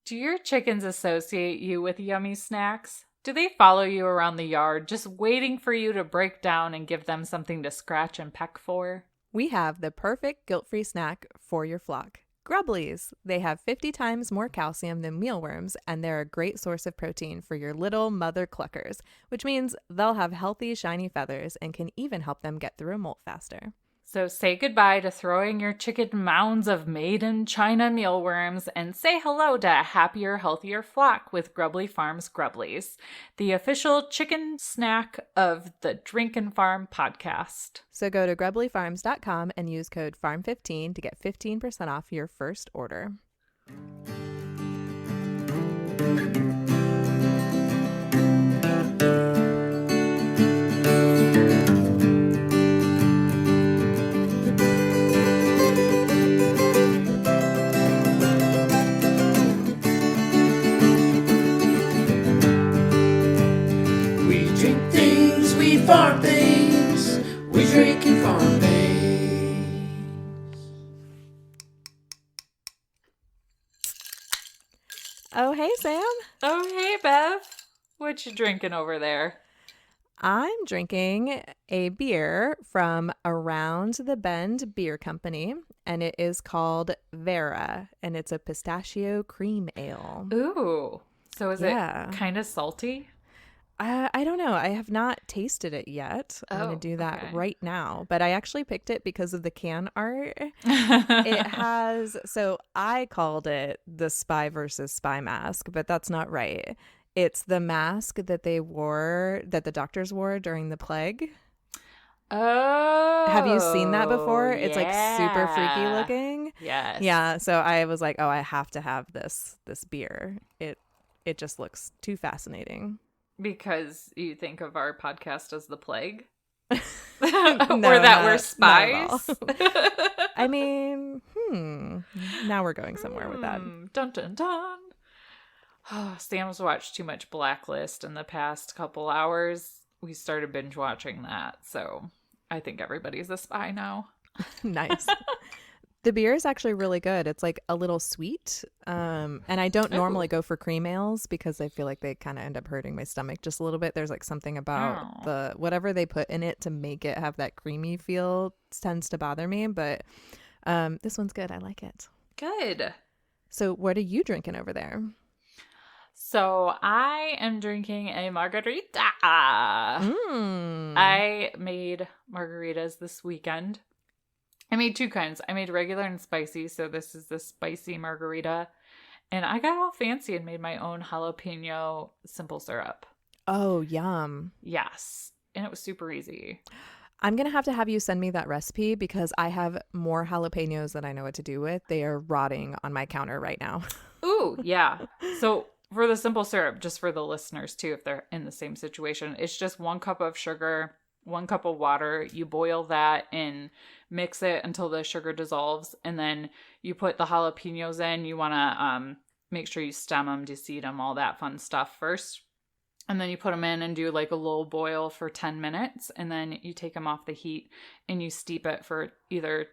Do your chickens associate you with yummy snacks? Do they follow you around the yard just waiting for you to break down and give them something to scratch and peck for? We have the perfect guilt-free snack for your flock. Grubblies. They have 50 times more calcium than mealworms, and they're a great source of protein for your little mother cluckers, which means they'll have healthy, shiny feathers and can even help them get through a molt faster. So say goodbye to throwing your chicken mounds of made-in-China mealworms and say hello to a happier, healthier flock with Grubbly Farms Grubblies, the official chicken snack of the Drink and Farm podcast. So go to grubblyfarms.com and use code FARM15 to get 15% off your first order. Farm things, we drink and farm things. Oh, hey, Sam. Oh, hey, Bev. What you drinking over there? I'm drinking a beer from Around the Bend Beer Company, and it is called Vera, and it's a pistachio cream ale. Ooh, so is it kind of salty? I don't know. I have not tasted it yet. I'm going to do that right now. But I actually picked it because of the can art. It has, so I called it the Spy versus Spy mask, but that's not right. It's the mask that they wore, that the doctors wore during the plague. Oh. Have you seen that before? It's like super freaky looking. Yes. Yeah. So I was like, oh, I have to have this beer. It just looks too fascinating. Because you think of our podcast as the plague? No, or that we're spies? I mean, now we're going somewhere with that. Dun, dun, dun. Oh, Sam's watched too much Blacklist in the past couple hours. We started binge watching that, so I think everybody's a spy now. Nice. The beer is actually really good. It's like a little sweet. And I don't normally go for cream ales because I feel like they kind of end up hurting my stomach just a little bit. There's like something about the whatever they put in it to make it have that creamy feel tends to bother me. But this one's good. I like it. Good. So what are you drinking over there? So I am drinking a margarita. I made margaritas this weekend. I made two kinds. I made regular and spicy, so this is the spicy margarita. And I got all fancy and made my own jalapeno simple syrup. Oh, yum. Yes. And it was super easy. I'm going to have you send me that recipe because I have more jalapenos than I know what to do with. They are rotting on my counter right now. Ooh, yeah. So for the simple syrup, just for the listeners too, if they're in the same situation, it's just 1 cup of sugar, 1 cup of water. You boil that and mix it until the sugar dissolves. And then you put the jalapenos in. You want to make sure you stem them, deseed them, all that fun stuff first. And then you put them in and do like a low boil for 10 minutes. And then you take them off the heat and you steep it for either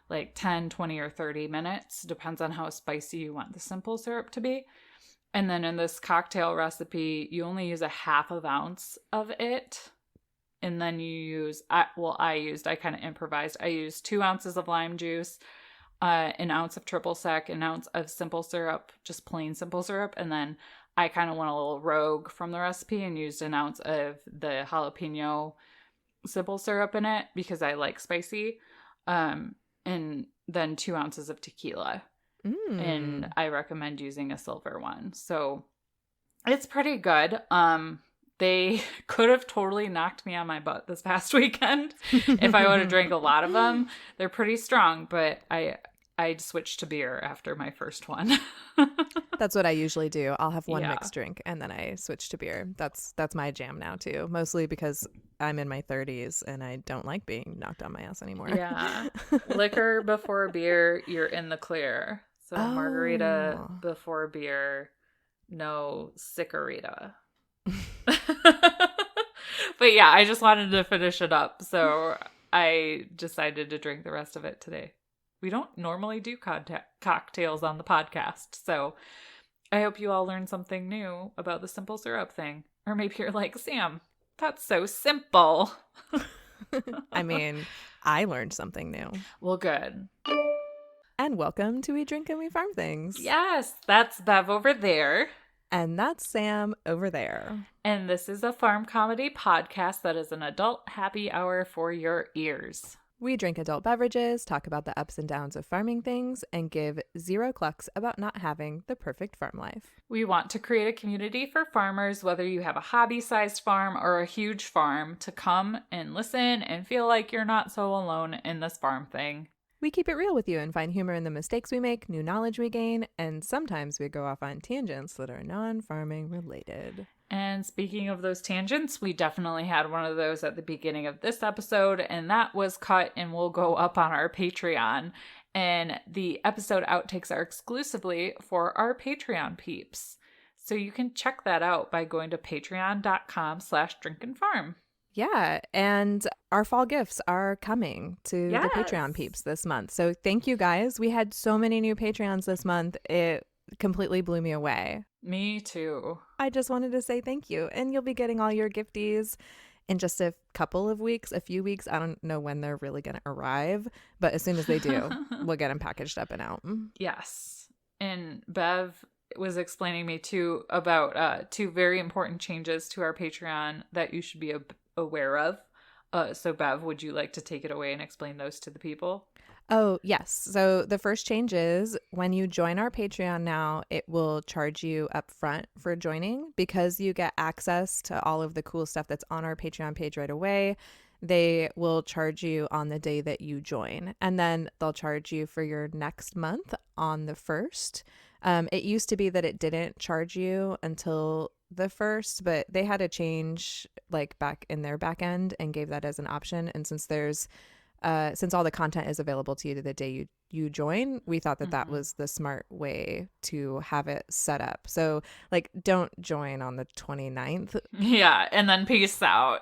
like 10, 20, or 30 minutes. Depends on how spicy you want the simple syrup to be. And then in this cocktail recipe, you only use a 1/2 ounce of it. And then you use, I kind of improvised. I used 2 ounces of lime juice, 1 ounce of triple sec, 1 ounce of simple syrup, just plain simple syrup. And then I kind of went a little rogue from the recipe and used 1 ounce of the jalapeno simple syrup in it because I like spicy. And then 2 ounces of tequila. And I recommend using a silver one. So it's pretty good. They could have totally knocked me on my butt this past weekend if I would have drank a lot of them. They're pretty strong, but I switched to beer after my first one. That's what I usually do. I'll have one mixed drink and then I switch to beer. That's my jam now too. Mostly because I'm in my 30s and I don't like being knocked on my ass anymore. Yeah. Liquor before beer, you're in the clear. So margarita before beer, no sickerita. But yeah, I just wanted to finish it up. So I decided to drink the rest of it today. We don't normally do cocktails on the podcast. So I hope you all learned something new about the simple syrup thing. Or maybe you're like, Sam, that's so simple. I mean, I learned something new. Well, good. And welcome to We Drink and We Farm Things. Yes, that's Bev over there. And that's Sam over there. And this is a farm comedy podcast that is an adult happy hour for your ears. We drink adult beverages, talk about the ups and downs of farming things, and give zero clucks about not having the perfect farm life. We want to create a community for farmers, whether you have a hobby-sized farm or a huge farm, to come and listen and feel like you're not so alone in this farm thing. We keep it real with you and find humor in the mistakes we make, new knowledge we gain, and sometimes we go off on tangents that are non-farming related. And speaking of those tangents, we definitely had one of those at the beginning of this episode, and that was cut and will go up on our Patreon. And the episode outtakes are exclusively for our Patreon peeps. So you can check that out by going to patreon.com/drinkandfarm. Yeah, and our fall gifts are coming to the Patreon peeps this month. So thank you guys. We had so many new Patreons this month. It completely blew me away. Me too. I just wanted to say thank you. And you'll be getting all your gifties in just a couple of weeks, a few weeks. I don't know when they're really going to arrive, but as soon as they do, we'll get them packaged up and out. Yes. And Bev was explaining me too about two very important changes to our Patreon that you should be aware of. So Bev, would you like to take it away and explain those to the people? Oh, yes. So the first change is when you join our Patreon now, it will charge you up front for joining because you get access to all of the cool stuff that's on our Patreon page right away. They will charge you on the day that you join, and then they'll charge you for your next month on the 1st. It used to be that it didn't charge you until the 1st, but they had a change like back in their back end and gave that as an option. And since all the content is available to you the day you join, we thought that that was the smart way to have it set up. So like, don't join on the 29th. Yeah, and then peace out.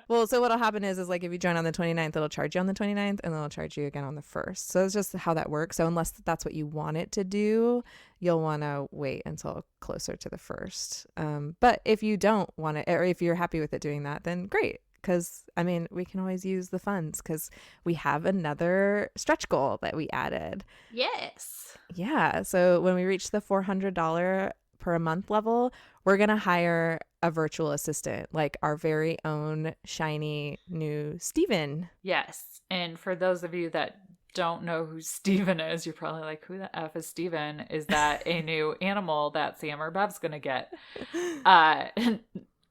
Well, so what'll happen is like if you join on the 29th, it'll charge you on the 29th and then it'll charge you again on the 1st. So it's just how that works. So unless that's what you want it to do, you'll want to wait until closer to the 1st. But if you don't want it, or if you're happy with it doing that, then great. Because, I mean, we can always use the funds because we have another stretch goal that we added. Yes. Yeah. So when we reach the $400 per month level, we're going to hire a virtual assistant, like our very own shiny new Steven. Yes. And for those of you that don't know who Steven is, you're probably like, who the F is Steven? Is that a new animal that Sam or Bev's going to get?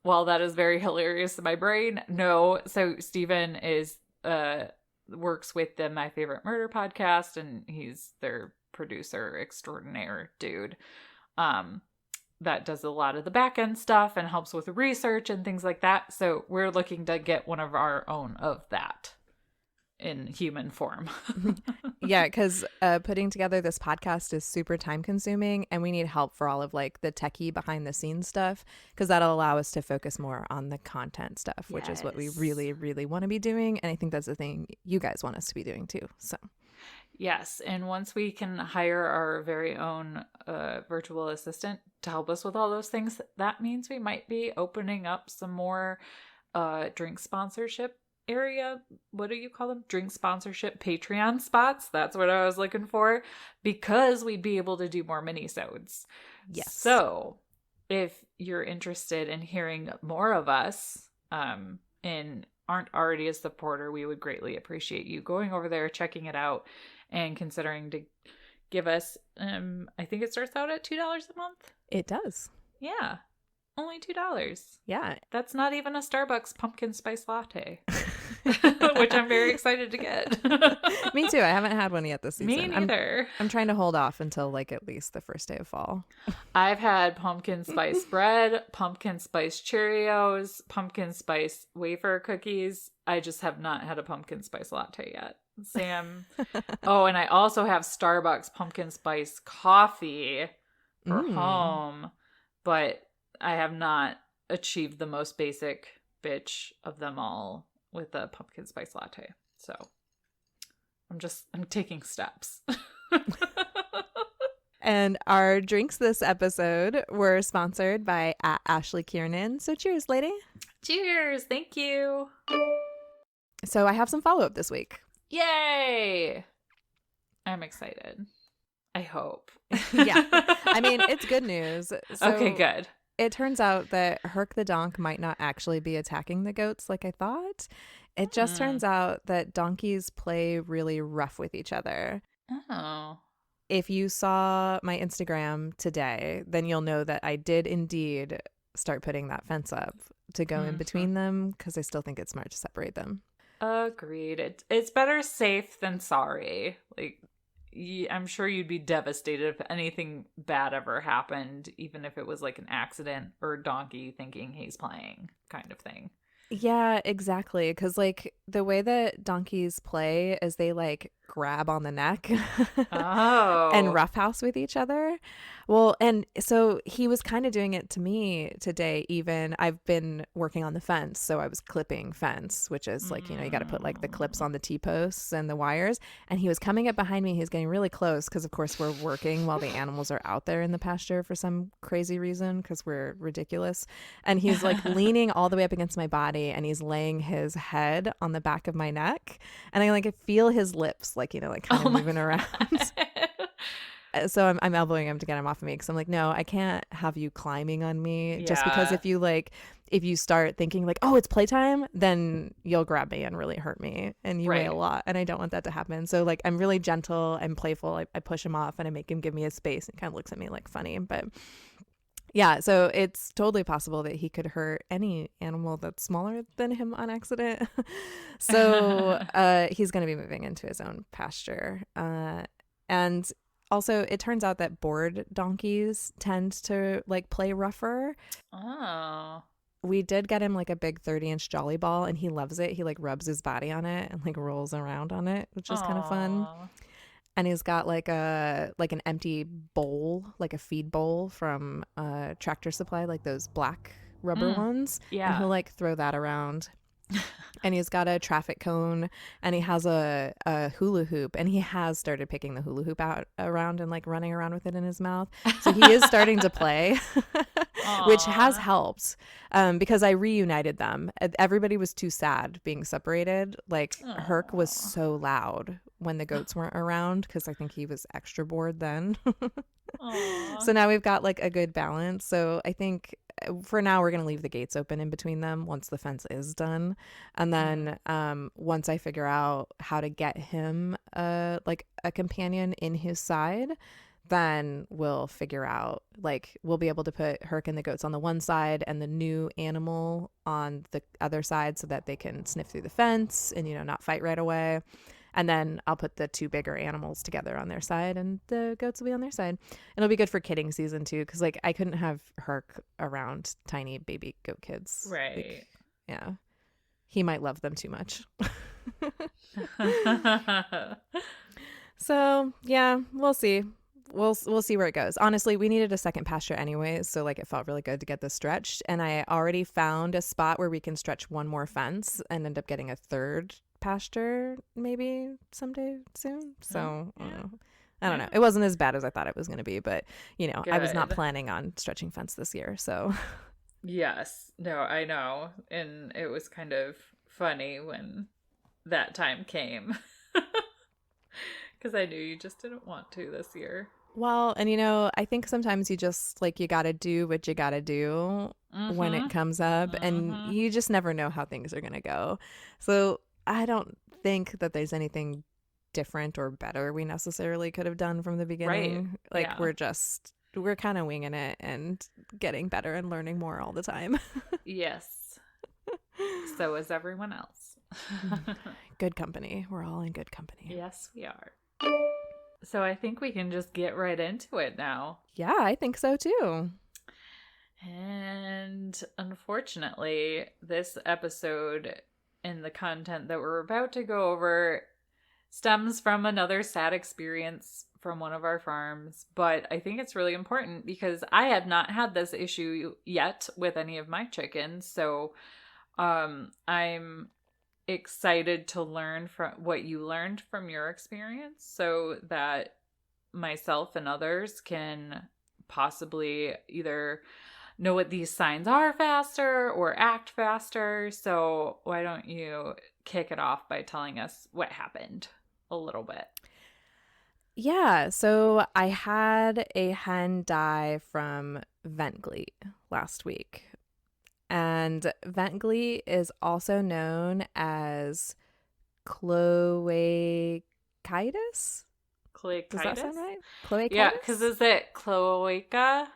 Well, that is very hilarious in my brain. No, so Steven is works with the My Favorite Murder podcast, and he's their producer extraordinaire dude. That does a lot of the back end stuff and helps with research and things like that. So we're looking to get one of our own of that in human form. Yeah, because putting together this podcast is super time consuming, and we need help for all of like the techie behind the scenes stuff, because that'll allow us to focus more on the content stuff, which is what we really, really want to be doing. And I think that's the thing you guys want us to be doing too. So yes, and once we can hire our very own virtual assistant to help us with all those things, that means we might be opening up some more drink sponsorship area. What do you call them? Drink sponsorship Patreon spots. That's what I was looking for, because we'd be able to do more mini-sodes. yes. So if you're interested in hearing more of us and aren't already a supporter, we would greatly appreciate you going over there, checking it out, and considering to give us, I think it starts out at $2 a month. It does. Yeah. Only $2. Yeah. That's not even a Starbucks pumpkin spice latte, which I'm very excited to get. Me too. I haven't had one yet this season. Me neither. I'm trying to hold off until like at least the first day of fall. I've had pumpkin spice bread, pumpkin spice Cheerios, pumpkin spice wafer cookies. I just have not had a pumpkin spice latte yet. Sam. Oh, and I also have Starbucks pumpkin spice coffee for home, but I have not achieved the most basic bitch of them all with a pumpkin spice latte. So I'm taking steps. And our drinks this episode were sponsored by Ashley Kiernan. So cheers, lady. Cheers. Thank you. So I have some follow-up this week. Yay. I'm excited. I hope. Yeah. I mean, it's good news. So okay, good. It turns out that Herc the donk might not actually be attacking the goats like I thought. It just turns out that donkeys play really rough with each other. Oh. If you saw my Instagram today, then you'll know that I did indeed start putting that fence up to go in between them because I still think it's smart to separate them. Agreed. It's better safe than sorry. Like, I'm sure you'd be devastated if anything bad ever happened, even if it was like an accident or a donkey thinking he's playing kind of thing. Yeah, exactly. Because like the way that donkeys play is they like grab on the neck and roughhouse with each other. Well, and so he was kind of doing it to me today. Even I've been working on the fence, so I was clipping fence, which is like, you got to put like the clips on the T-posts and the wires. And he was coming up behind me. He was getting really close because, of course, we're working while the animals are out there in the pasture for some crazy reason because we're ridiculous. And he's like leaning all the way up against my body, and he's laying his head on the back of my neck, and I like feel his lips like kind of moving around. So I'm elbowing him to get him off of me because I'm like, no, I can't have you climbing on me just because if you start thinking like, oh, it's playtime, then you'll grab me and really hurt me, and you weigh a lot, and I don't want that to happen. So like I'm really gentle and playful. I push him off and I make him give me his space and kind of looks at me like funny, but yeah, so it's totally possible that he could hurt any animal that's smaller than him on accident. So he's going to be moving into his own pasture. And also, it turns out that bored donkeys tend to like play rougher. Oh. We did get him like a big 30-inch jolly ball, and he loves it. He like rubs his body on it and like rolls around on it, which is kind of fun. And he's got like an empty bowl, like a feed bowl from Tractor Supply, like those black rubber ones. Yeah. And he'll like throw that around. And he's got a traffic cone, and he has a hula hoop, and he has started picking the hula hoop out around and like running around with it in his mouth. So he is starting to play, which has helped because I reunited them. Everybody was too sad being separated. Like Herc was so loud when the goats weren't around because I think he was extra bored then. So now we've got like a good balance. So I think for now we're going to leave the gates open in between them once the fence is done, and then once I figure out how to get him like a companion in his side, then we'll figure out like we'll be able to put Herc and the goats on the one side and the new animal on the other side so that they can sniff through the fence and not fight right away. And then I'll put the two bigger animals together on their side, and the goats will be on their side. It'll be good for kidding season too, because like I couldn't have Herc around tiny baby goat kids. Right. Like, yeah. He might love them too much. So yeah, we'll see. We'll see where it goes. Honestly, we needed a second pasture anyways, so like it felt really good to get this stretched. And I already found a spot where we can stretch one more fence and end up getting a third pasture maybe someday soon. So I don't know. It wasn't as bad as I thought it was going to be, but I was not planning on stretching fence this year. So yes, no, I know. And it was kind of funny when that time came because I knew you just didn't want to this year. Well, and I think sometimes you just like you got to do what you got to do when it comes up, and you just never know how things are going to go. So I don't think that there's anything different or better we necessarily could have done from the beginning. Right. Like we're kind of winging it and getting better and learning more all the time. Yes. So is everyone else. Good company. We're all in good company. Yes, we are. So I think we can just get right into it now. Yeah, I think so too. And unfortunately, this episode and the content that we're about to go over stems from another sad experience from one of our farms, but I think it's really important because I have not had this issue yet with any of my chickens, so I'm excited to learn from what you learned from your experience so that myself and others can possibly either know what these signs are faster or act faster. So why don't you kick it off by telling us what happened a little bit? Yeah, so I had a hen die from vent gleet last week. And vent gleet is also known as cloacitis. Cloacitis? Does that sound right? Cloacitis? Yeah, because is it cloaca?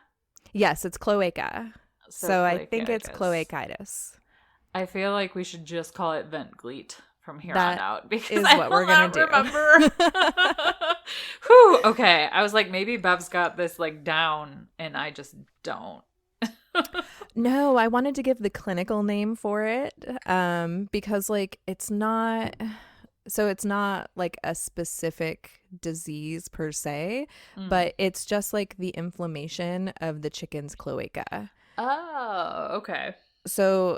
Yes, it's cloaca. So I think it's cloacitis. I feel like we should just call it vent gleet from here that on out because is I what we're gonna do. Remember. Whew. Okay, I was like, maybe Bev's got this like down, and I just don't. No, I wanted to give the clinical name for it, because like it's not like a specific disease per se, but it's just like the inflammation of the chicken's cloaca. Oh, okay. So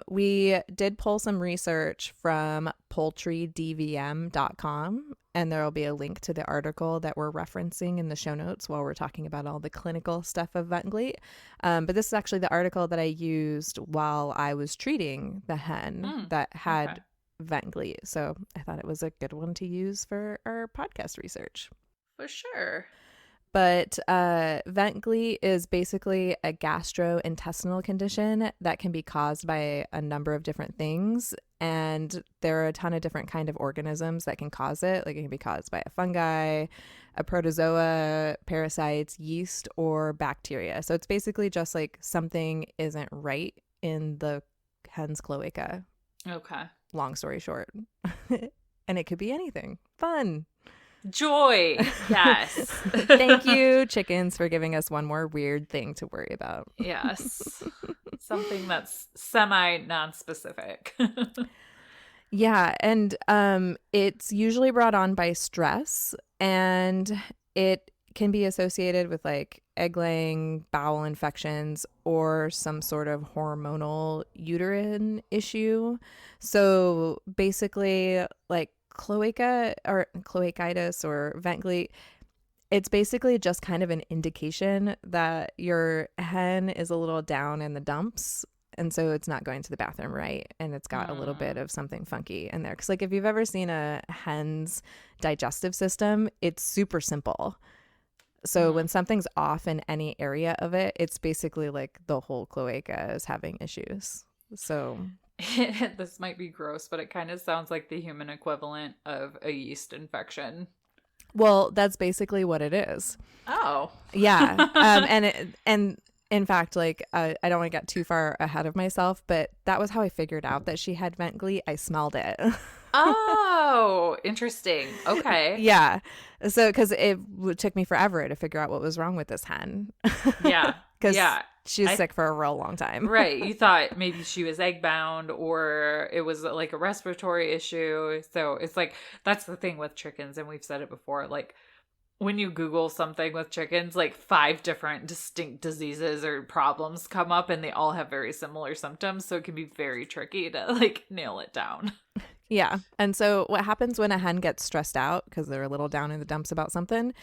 we did pull some research from poultrydvm.com, and there will be a link to the article that we're referencing in the show notes while we're talking about all the clinical stuff of vent gleet. But this is actually the article that I used while I was treating the hen that had vent gleet. So I thought it was a good one to use for our podcast research. For sure. But vent gleet is basically a gastrointestinal condition that can be caused by a number of different things. And there are a ton of different kind of organisms that can cause it. Like it can be caused by a fungi, a protozoa, parasites, yeast, or bacteria. So it's basically just like something isn't right in the hen's cloaca. Okay. Long story short. And it could be anything. Fun. Joy. Yes. Thank you, chickens, for giving us one more weird thing to worry about. Yes. Something that's semi-non-specific. Yeah, and it's usually brought on by stress, and it can be associated with like egg laying, bowel infections, or some sort of hormonal uterine issue. So basically, like cloaca or cloacitis or vent gleet, it's basically just kind of an indication that your hen is a little down in the dumps, and so it's not going to the bathroom right, and it's got a little bit of something funky in there. Because like if you've ever seen a hen's digestive system, it's super simple. So when something's off in any area of it, it's basically like the whole cloaca is having issues. So this might be gross, but it kind of sounds like the human equivalent of a yeast infection. Well, that's basically what it is. Oh. Yeah. And in fact, like I don't want to get too far ahead of myself, but that was how I figured out that she had vent gleet. I smelled it. Oh, interesting. Okay. Yeah. So because it took me forever to figure out what was wrong with this hen. Yeah. Because she was sick for a real long time. Right. You thought maybe she was egg bound or it was like a respiratory issue. So it's like, that's the thing with chickens. And we've said it before, like when you Google something with chickens, like 5 different distinct diseases or problems come up and they all have very similar symptoms. So it can be very tricky to like nail it down. Yeah. And so what happens when a hen gets stressed out because they're a little down in the dumps about something,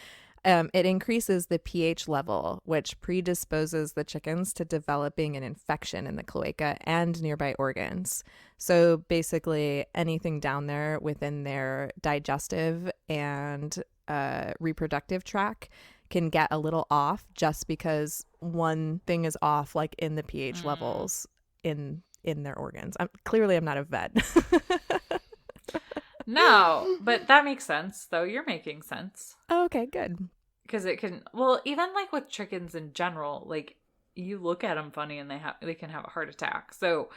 it increases the pH level, which predisposes the chickens to developing an infection in the cloaca and nearby organs. So basically anything down there within their digestive and reproductive tract can get a little off just because one thing is off, like in the pH levels in their organs. Clearly I'm not a vet. No, but that makes sense, though. You're making sense. Oh, okay, good. Because it can, well, even like with chickens in general, like you look at them funny and they can have a heart attack. So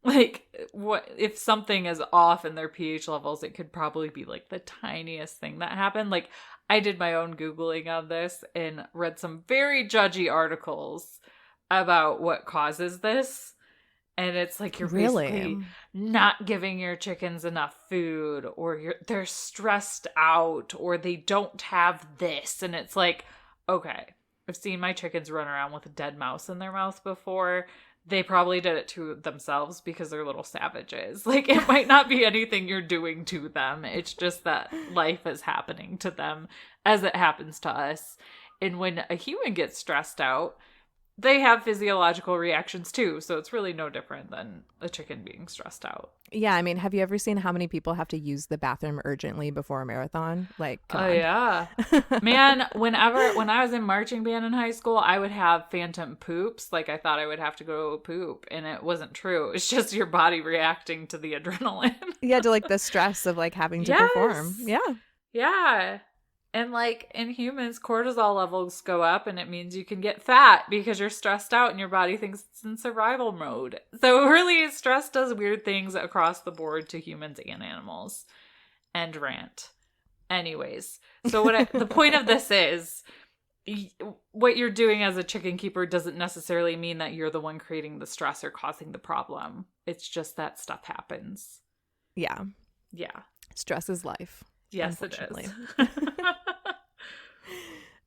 like what if something is off in their pH levels, it could probably be like the tiniest thing that happened. Like I did my own Googling on this and read some very judgy articles about what causes this. And it's like you're basically not giving your chickens enough food, or they're stressed out, or they don't have this. And it's like, okay, I've seen my chickens run around with a dead mouse in their mouth before. they probably did it to themselves because they're little savages. Like, it might not be anything you're doing to them. It's just that life is happening to them as it happens to us. And when a human gets stressed out, they have physiological reactions too. So it's really no different than a chicken being stressed out. Yeah, I mean, have you ever seen how many people have to use the bathroom urgently before a marathon? Like, come on. Yeah. Man, when I was in marching band in high school, I would have phantom poops. Like, I thought I would have to go poop, and it wasn't true. It's just your body reacting to the adrenaline. Yeah, to like the stress of like having to perform. Yeah. Yeah. And like in humans, cortisol levels go up, and it means you can get fat because you're stressed out and your body thinks it's in survival mode. So really, stress does weird things across the board to humans and animals. End rant. Anyways, so the point of this is, what you're doing as a chicken keeper doesn't necessarily mean that you're the one creating the stress or causing the problem. It's just that stuff happens. Yeah. Yeah. Stress is life. Yes, it is.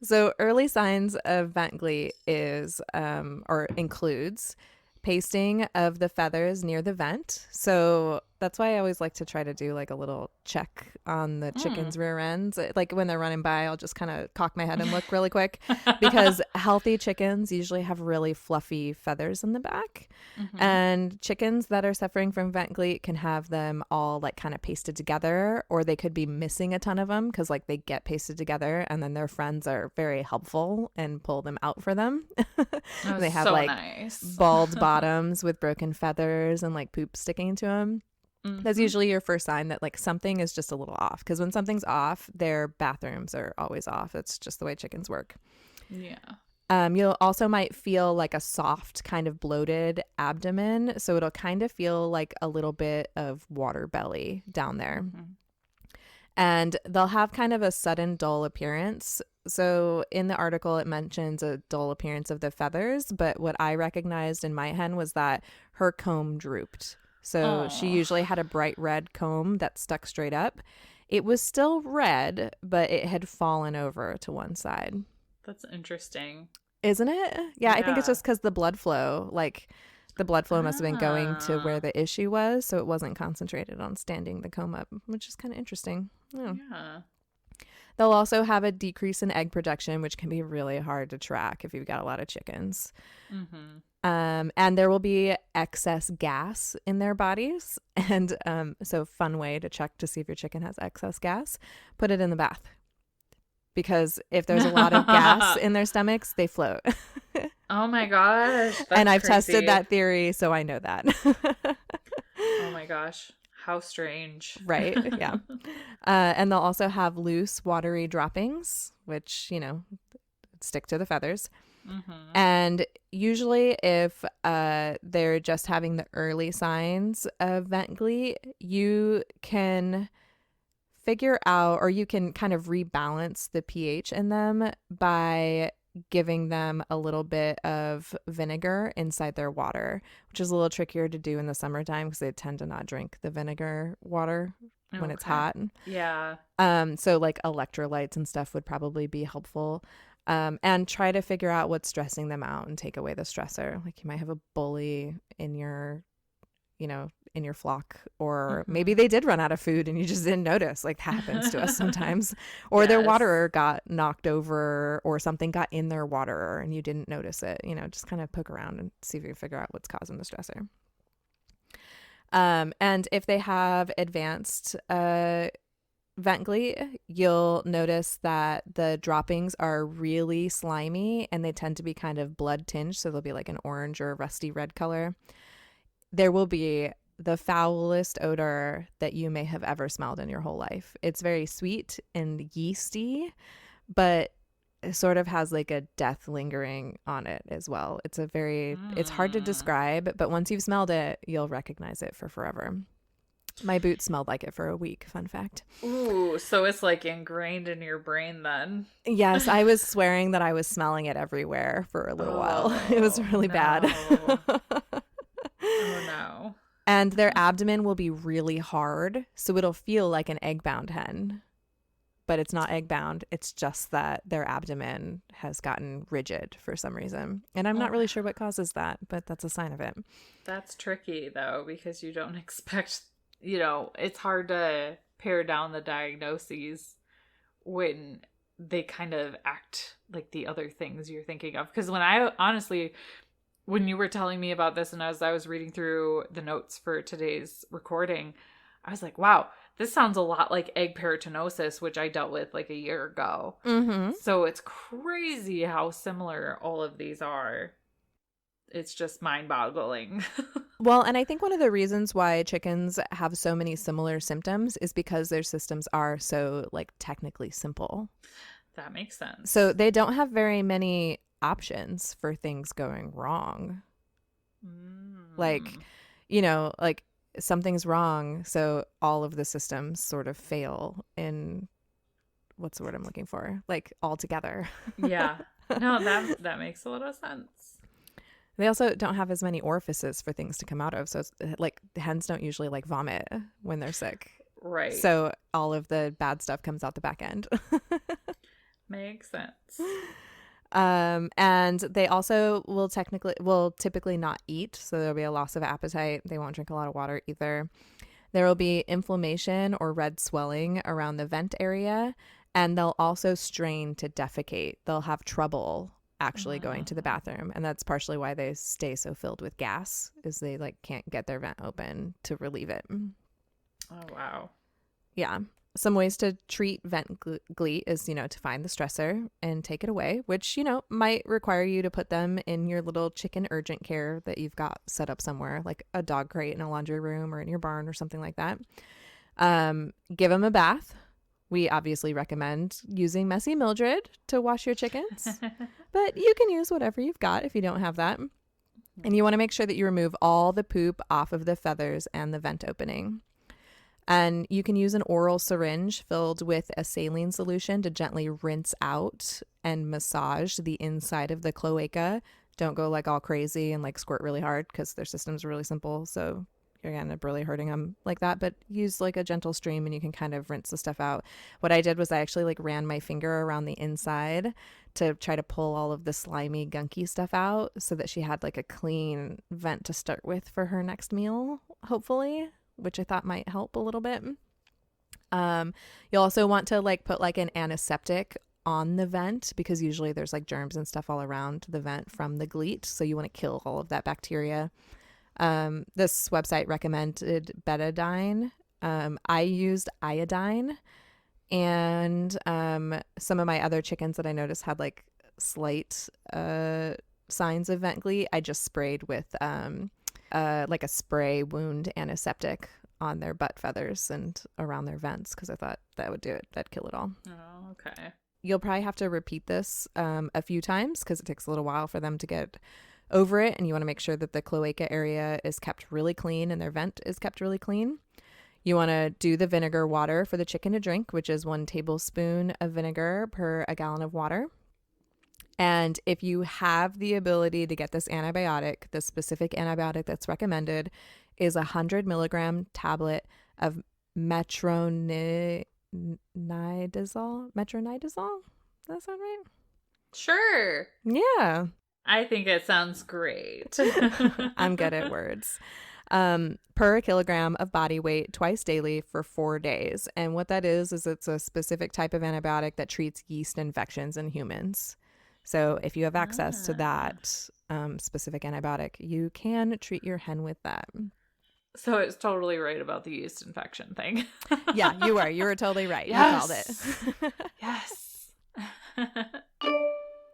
So early signs of vent gleet is or includes pasting of the feathers near the vent. So that's why I always like to try to do like a little check on the chicken's rear ends. Like when they're running by, I'll just kind of cock my head and look really quick because healthy chickens usually have really fluffy feathers in the back. Mm-hmm. And chickens that are suffering from vent gleet can have them all like kind of pasted together, or they could be missing a ton of them because like they get pasted together and then their friends are very helpful and pull them out for them. They have so like nice. Bald bottoms with broken feathers and like poop sticking to them. Mm-hmm. That's usually your first sign that like something is just a little off, because when something's off, their bathrooms are always off. It's just the way chickens work. Yeah. You'll also might feel like a soft kind of bloated abdomen. So it'll kind of feel like a little bit of water belly down there. Mm-hmm. And they'll have kind of a sudden dull appearance. So in the article, it mentions a dull appearance of the feathers. But what I recognized in my hen was that her comb drooped. So she usually had a bright red comb that stuck straight up. It was still red, but it had fallen over to one side. That's interesting. Isn't it? Yeah, I think it's just because the blood flow, like the blood flow must have been going to where the issue was. So it wasn't concentrated on standing the comb up, which is kind of interesting. Yeah. They'll also have a decrease in egg production, which can be really hard to track if you've got a lot of chickens. Mm-hmm. And there will be excess gas in their bodies. And so fun way to check to see if your chicken has excess gas, put it in the bath. Because if there's a lot of gas in their stomachs, they float. Oh my gosh. And I've tested that theory, so I know that. Oh my gosh. How strange. Right. Yeah. And they'll also have loose, watery droppings, which, you know, stick to the feathers. Mm-hmm. And usually if they're just having the early signs of vent gleet, you can figure out, or you can kind of rebalance the pH in them by giving them a little bit of vinegar inside their water, which is a little trickier to do in the summertime because they tend to not drink the vinegar water when it's hot. Yeah. So like electrolytes and stuff would probably be helpful. And try to figure out what's stressing them out and take away the stressor. Like you might have a bully in your, you know, in your flock, or maybe they did run out of food and you just didn't notice. Like that happens to us sometimes. Or their water got knocked over, or something got in their water and you didn't notice it. You know, just kind of poke around and see if you can figure out what's causing the stressor. And if they have advanced vent gleet, you'll notice that the droppings are really slimy and they tend to be kind of blood tinged. So they'll be like an orange or rusty red color. There will be the foulest odor that you may have ever smelled in your whole life. It's very sweet and yeasty, but it sort of has like a death lingering on it as well. It's a very, it's hard to describe, but once you've smelled it, you'll recognize it for forever. My boots smelled like it for a week, fun fact. Ooh, so it's like ingrained in your brain then. Yes, I was swearing that I was smelling it everywhere for a little while. It was really bad. Oh no. And their abdomen will be really hard, so it'll feel like an egg-bound hen. but it's not egg bound. It's just that their abdomen has gotten rigid for some reason. And I'm not really sure what causes that, but that's a sign of it. That's tricky, though, because you don't expect, it's hard to pare down the diagnoses when they kind of act like the other things you're thinking of. Because when you were telling me about this and as I was reading through the notes for today's recording, I was like, wow, this sounds a lot like egg peritonitis, which I dealt with like a year ago. Mm-hmm. So it's crazy how similar all of these are. It's just mind-boggling. Well, and I think one of the reasons why chickens have so many similar symptoms is because their systems are so like technically simple. That makes sense. So they don't have very many options for things going wrong. Like, like something's wrong, so all of the systems sort of fail in, what's the word I'm looking for? Like all together. Yeah. No, that makes a lot of sense. They also don't have as many orifices for things to come out of. So it's like hens don't usually like vomit when they're sick. Right. So all of the bad stuff comes out the back end. Makes sense. And they also will typically not eat. So there'll be a loss of appetite. They won't drink a lot of water either. There will be inflammation or red swelling around the vent area. And they'll also strain to defecate. They'll have trouble actually going to the bathroom, and that's partially why they stay so filled with gas, is they like can't get their vent open to relieve it. Oh wow. Yeah. Some ways to treat vent gleet is, to find the stressor and take it away, which, might require you to put them in your little chicken urgent care that you've got set up somewhere, like a dog crate in a laundry room or in your barn or something like that. Give them a bath. We obviously recommend using Messy Mildred to wash your chickens, but you can use whatever you've got if you don't have that. And you want to make sure that you remove all the poop off of the feathers and the vent opening. And you can use an oral syringe filled with a saline solution to gently rinse out and massage the inside of the cloaca. Don't go like all crazy and like squirt really hard because their system's really simple. So you're going to end up really hurting them like that, but use like a gentle stream and you can kind of rinse the stuff out. What I did was I actually like ran my finger around the inside to try to pull all of the slimy, gunky stuff out so that she had like a clean vent to start with for her next meal, hopefully, which I thought might help a little bit. You'll also want to like put like an antiseptic on the vent because usually there's like germs and stuff all around the vent from the gleet. So you want to kill all of that bacteria. This website recommended betadine. I used iodine, and some of my other chickens that I noticed had like slight signs of vent gleet. I just sprayed with like a spray wound antiseptic on their butt feathers and around their vents because I thought that would do it. That'd kill it all. Oh, okay. You'll probably have to repeat this a few times because it takes a little while for them to get over it, and you want to make sure that the cloaca area is kept really clean and their vent is kept really clean. You want to do the vinegar water for the chicken to drink, which is 1 tablespoon of vinegar per a gallon of water. And if you have the ability to get this antibiotic, the specific antibiotic that's recommended is a 100 milligram tablet of metronidazole. Does that sound right? Sure. Yeah. I think it sounds great. I'm good at words. Per kilogram of body weight twice daily for 4 days. And what that is it's a specific type of antibiotic that treats yeast infections in humans. So if you have access to that specific antibiotic, you can treat your hen with that. So it's totally right about the yeast infection thing. Yeah, you were. You were totally right. Yes. You called it. Yes.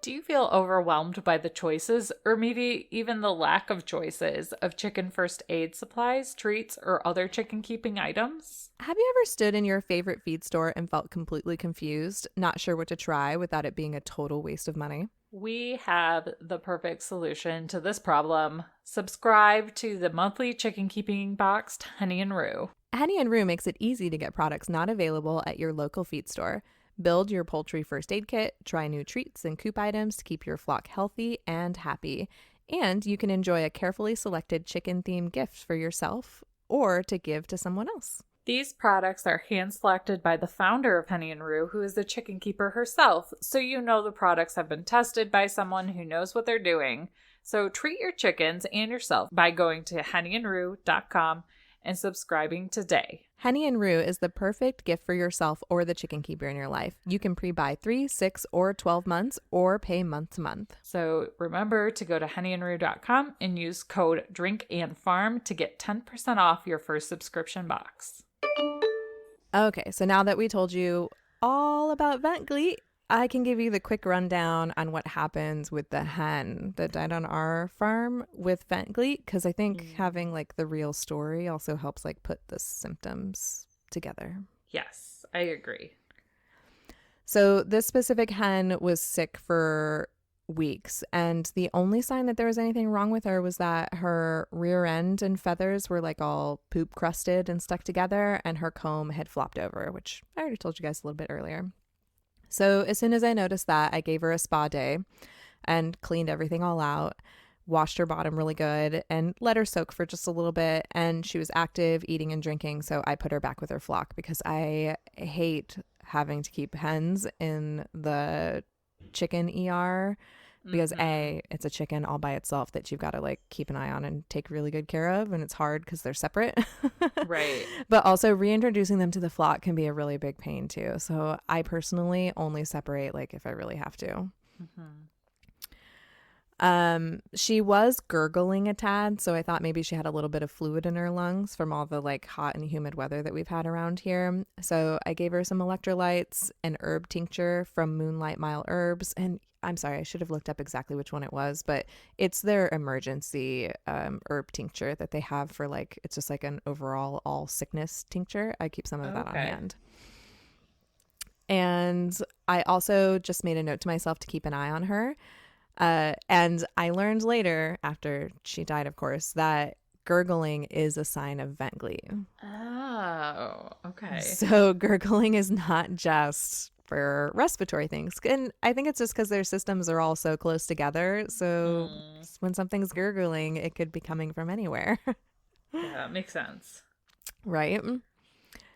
Do you feel overwhelmed by the choices, or maybe even the lack of choices, of chicken first aid supplies, treats, or other chicken keeping items? Have you ever stood in your favorite feed store and felt completely confused, not sure what to try without it being a total waste of money? We have the perfect solution to this problem. Subscribe to the monthly chicken keeping box, Henny and Rue. Henny and Rue makes it easy to get products not available at your local feed store. Build your poultry first aid kit, try new treats and coop items to keep your flock healthy and happy. And you can enjoy a carefully selected chicken-themed gift for yourself or to give to someone else. These products are hand-selected by the founder of Henny and Rue, who is the chicken keeper herself, so you know the products have been tested by someone who knows what they're doing. So treat your chickens and yourself by going to hennyandrue.com and subscribing today. Henny and Rue is the perfect gift for yourself or the chicken keeper in your life. You can pre-buy 3, 6, or 12 months or pay month to month. So remember to go to hennyandrue.com and use code DRINKANDFARM to get 10% off your first subscription box. Okay, so now that we told you all about vent gleet, I can give you the quick rundown on what happens with the hen that died on our farm with vent gleet, because I think having like the real story also helps like put the symptoms together. Yes, I agree. So this specific hen was sick for weeks, and the only sign that there was anything wrong with her was that her rear end and feathers were like all poop crusted and stuck together, and her comb had flopped over, which I already told you guys a little bit earlier. So as soon as I noticed that, I gave her a spa day and cleaned everything all out, washed her bottom really good, and let her soak for just a little bit. And she was active, eating and drinking, so I put her back with her flock because I hate having to keep hens in the chicken ER because A, it's a chicken all by itself that you've got to like keep an eye on and take really good care of, and it's hard because they're separate. Right. But also reintroducing them to the flock can be a really big pain too. So I personally only separate like if I really have to. She was gurgling a tad, so I thought maybe she had a little bit of fluid in her lungs from all the like hot and humid weather that we've had around here. So I gave her some electrolytes, an herb tincture from Moonlight Mile Herbs, and I'm sorry, I should have looked up exactly which one it was, but it's their emergency herb tincture that they have for like, it's just like an overall all sickness tincture. I keep some of that on hand. And I also just made a note to myself to keep an eye on her. And I learned later, after she died, of course, that gurgling is a sign of vent gleet. Oh, okay. So gurgling is not just for respiratory things. And I think it's just because their systems are all so close together. So when something's gurgling, it could be coming from anywhere. Yeah, that makes sense. Right?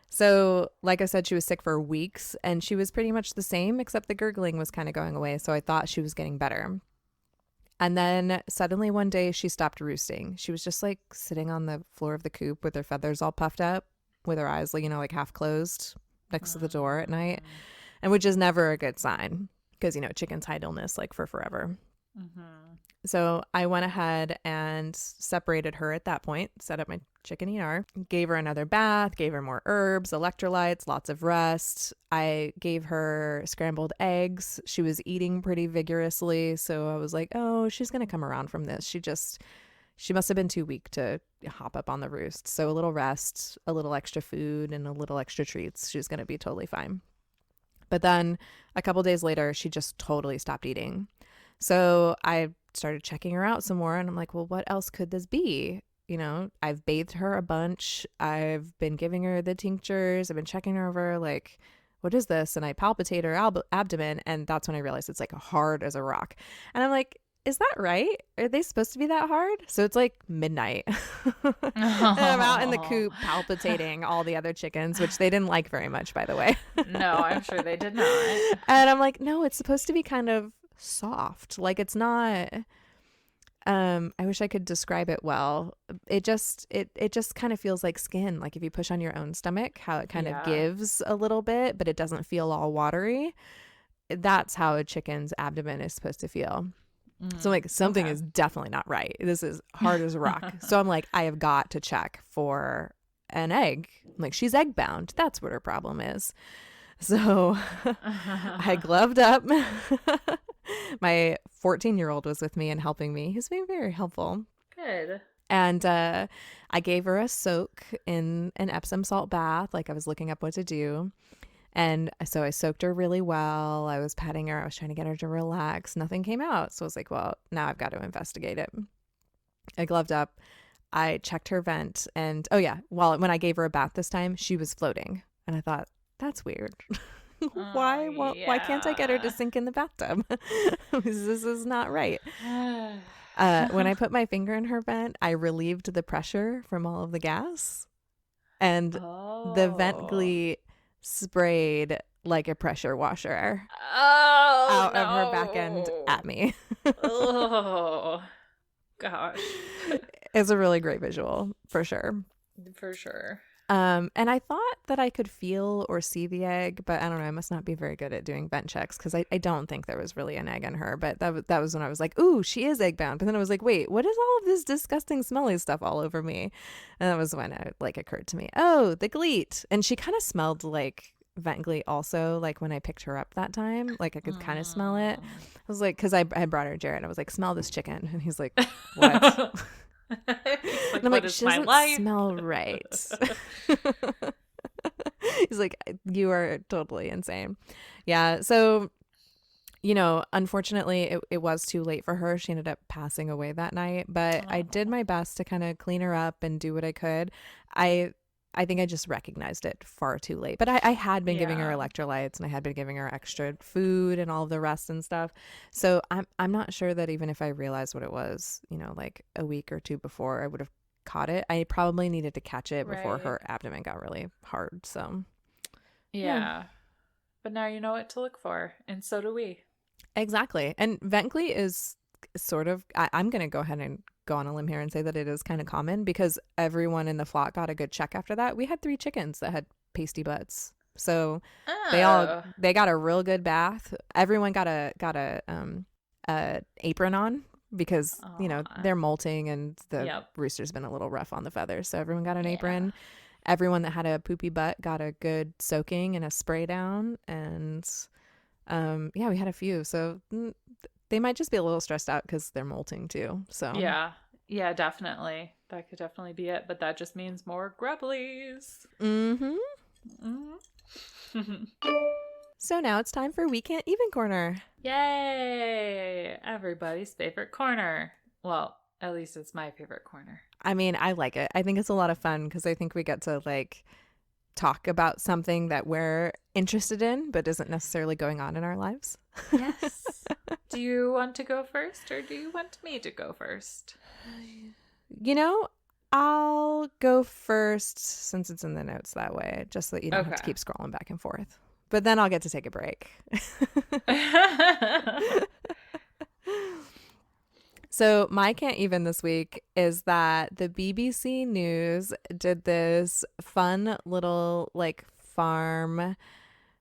So, like I said, she was sick for weeks, and she was pretty much the same, except the gurgling was kind of going away. So I thought she was getting better. And then suddenly one day she stopped roosting. She was just like sitting on the floor of the coop with her feathers all puffed up, with her eyes, you know, like half closed next to the door at night. And which is never a good sign because, you know, chickens hide illness like for forever. So I went ahead and separated her at that point, set up my chicken ER, gave her another bath, gave her more herbs, electrolytes, lots of rest. I gave her scrambled eggs. She was eating pretty vigorously. So I was like, oh, she's going to come around from this. She must have been too weak to hop up on the roost. So a little rest, a little extra food, and a little extra treats. She's going to be totally fine. But then a couple days later, she just totally stopped eating. So I started checking her out some more, and I'm like, well, what else could this be? You know, I've bathed her a bunch. I've been giving her the tinctures. I've been checking her over, like, what is this? And I palpitate her abdomen, and that's when I realized it's like hard as a rock. And I'm like, is that right? Are they supposed to be that hard? So it's like midnight. And I'm out in the coop palpitating all the other chickens, which they didn't like very much, by the way. No, I'm sure they did not. And I'm like, no, it's supposed to be kind of soft. Like, it's not. I wish I could describe it well. It just kind of feels like skin. Like if you push on your own stomach, how it kind of gives a little bit, but it doesn't feel all watery. That's how a chicken's abdomen is supposed to feel. So like something is definitely not right. This is hard as a rock. So I'm like, I have got to check for an egg. I'm like, she's egg bound. That's what her problem is. So I gloved up. My 14-year-old was with me and helping me. He's being very helpful. Good. And I gave her a soak in an Epsom salt bath. Like I was looking up what to do. And so I soaked her really well. I was patting her. I was trying to get her to relax. Nothing came out. So I was like, well, now I've got to investigate it. I gloved up. I checked her vent. And oh, yeah. Well, when I gave her a bath this time, she was floating. And I thought, that's weird. Why can't I get her to sink in the bathtub? This is not right. When I put my finger in her vent, I relieved the pressure from all of the gas. And the vent gleet sprayed like a pressure washer out of her back end at me. Oh, gosh. It's a really great visual, for sure. For sure. And I thought that I could feel or see the egg, but I don't know. I must not be very good at doing vent checks because I don't think there was really an egg in her. But that was when I was like, ooh, she is egg bound. But then I was like, wait, what is all of this disgusting, smelly stuff all over me? And that was when it occurred to me, oh, the gleet. And she kind of smelled like vent gleet also, like when I picked her up that time. Like I could kind of smell it. I was like, because I brought her Jared. I was like, smell this chicken. And he's like, what? And I'm like, she doesn't smell right. He's like, you are totally insane. Yeah. So, unfortunately, it was too late for her. She ended up passing away that night. But I did my best to kind of clean her up and do what I could. I think I just recognized it far too late. But I had been giving her electrolytes and I had been giving her extra food and all of the rest and stuff. So I'm not sure that even if I realized what it was, like a week or two before, I would have caught it. I probably needed to catch it before her abdomen got really hard. So yeah. But now you know what to look for, and so do we. Exactly. And vent gleet is sort of, I'm going to go ahead and go on a limb here and say that it is kind of common because everyone in the flock got a good check after that. We had 3 chickens that had pasty butts. So they got a real good bath. Everyone got a apron on because they're molting and the rooster's been a little rough on the feathers. So everyone got an apron. Everyone that had a poopy butt got a good soaking and a spray down. And we had a few. So they might just be a little stressed out because they're molting too. So yeah, definitely. That could definitely be it. But that just means more grubblies. So now it's time for We Can't Even Corner. Yay! Everybody's favorite corner. Well, at least it's my favorite corner. I mean, I like it. I think it's a lot of fun because I think we get to talk about something that we're interested in but isn't necessarily going on in our lives. Yes. Do you want to go first or do you want me to go first? I'll go first since it's in the notes that way, just so that you don't have to keep scrolling back and forth. But then I'll get to take a break. So my can't even this week is that the BBC News did this fun little farm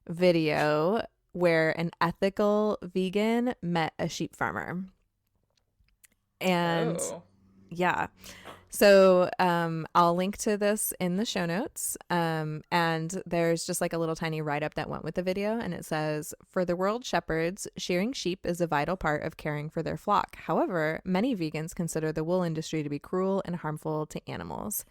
video where an ethical vegan met a sheep farmer. And so I'll link to this in the show notes. And there's just a little tiny write-up that went with the video. And it says, for the world shepherds, shearing sheep is a vital part of caring for their flock. However, many vegans consider the wool industry to be cruel and harmful to animals.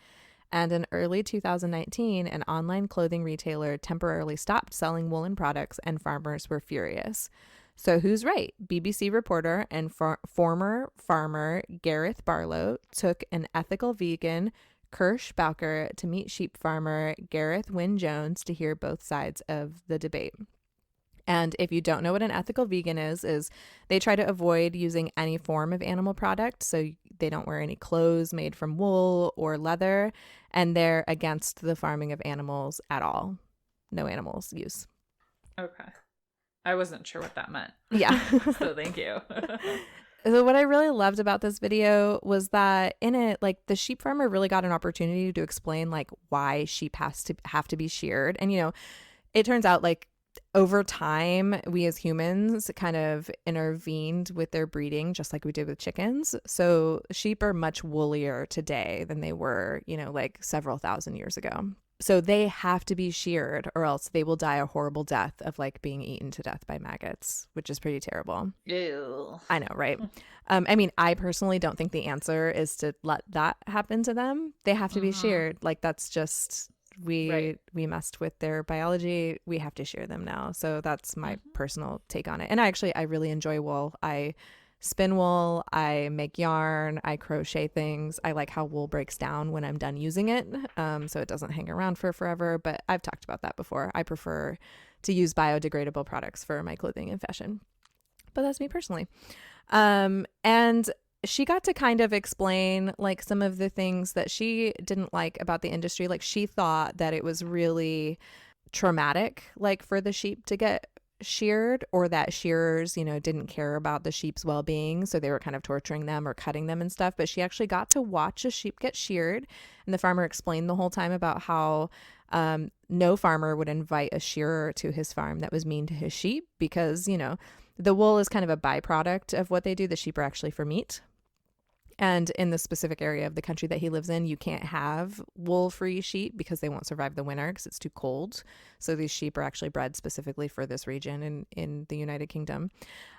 And in early 2019, an online clothing retailer temporarily stopped selling woolen products and farmers were furious. So who's right? BBC reporter and former farmer Gareth Barlow took an ethical vegan, Kirsch Bowker, to meet sheep farmer Gareth Wynne Jones to hear both sides of the debate. And if you don't know what an ethical vegan is they try to avoid using any form of animal product. So they don't wear any clothes made from wool or leather. And they're against the farming of animals at all. No animals use. Okay. I wasn't sure what that meant. Yeah. So thank you. So what I really loved about this video was that in it, the sheep farmer really got an opportunity to explain why sheep have to be sheared. And, it turns out over time, we as humans kind of intervened with their breeding, just like we did with chickens. So sheep are much woollier today than they were, several thousand years ago. So they have to be sheared or else they will die a horrible death of being eaten to death by maggots, which is pretty terrible. Ew. I know, right? I personally don't think the answer is to let that happen to them. They have to be sheared. That's just... We messed with their biology. We have to shear them now. So that's my personal take on it. And I really enjoy wool. I spin wool. I make yarn. I crochet things. I like how wool breaks down when I'm done using it. So it doesn't hang around for forever. But I've talked about that before. I prefer to use biodegradable products for my clothing and fashion. But that's me personally. And she got to kind of explain like some of the things that she didn't like about the industry. Like she thought that it was really traumatic, like for the sheep to get sheared, or that shearers, you know, didn't care about the sheep's well-being, so they were kind of torturing them or cutting them and stuff. But she actually got to watch a sheep get sheared, and the farmer explained the whole time about how no farmer would invite a shearer to his farm that was mean to his sheep, because, you know, the wool is kind of a byproduct of what they do. The sheep are actually for meat. And in the specific area of the country that he lives in, you can't have wool-free sheep because they won't survive the winter because it's too cold. So these sheep are actually bred specifically for this region in the United Kingdom.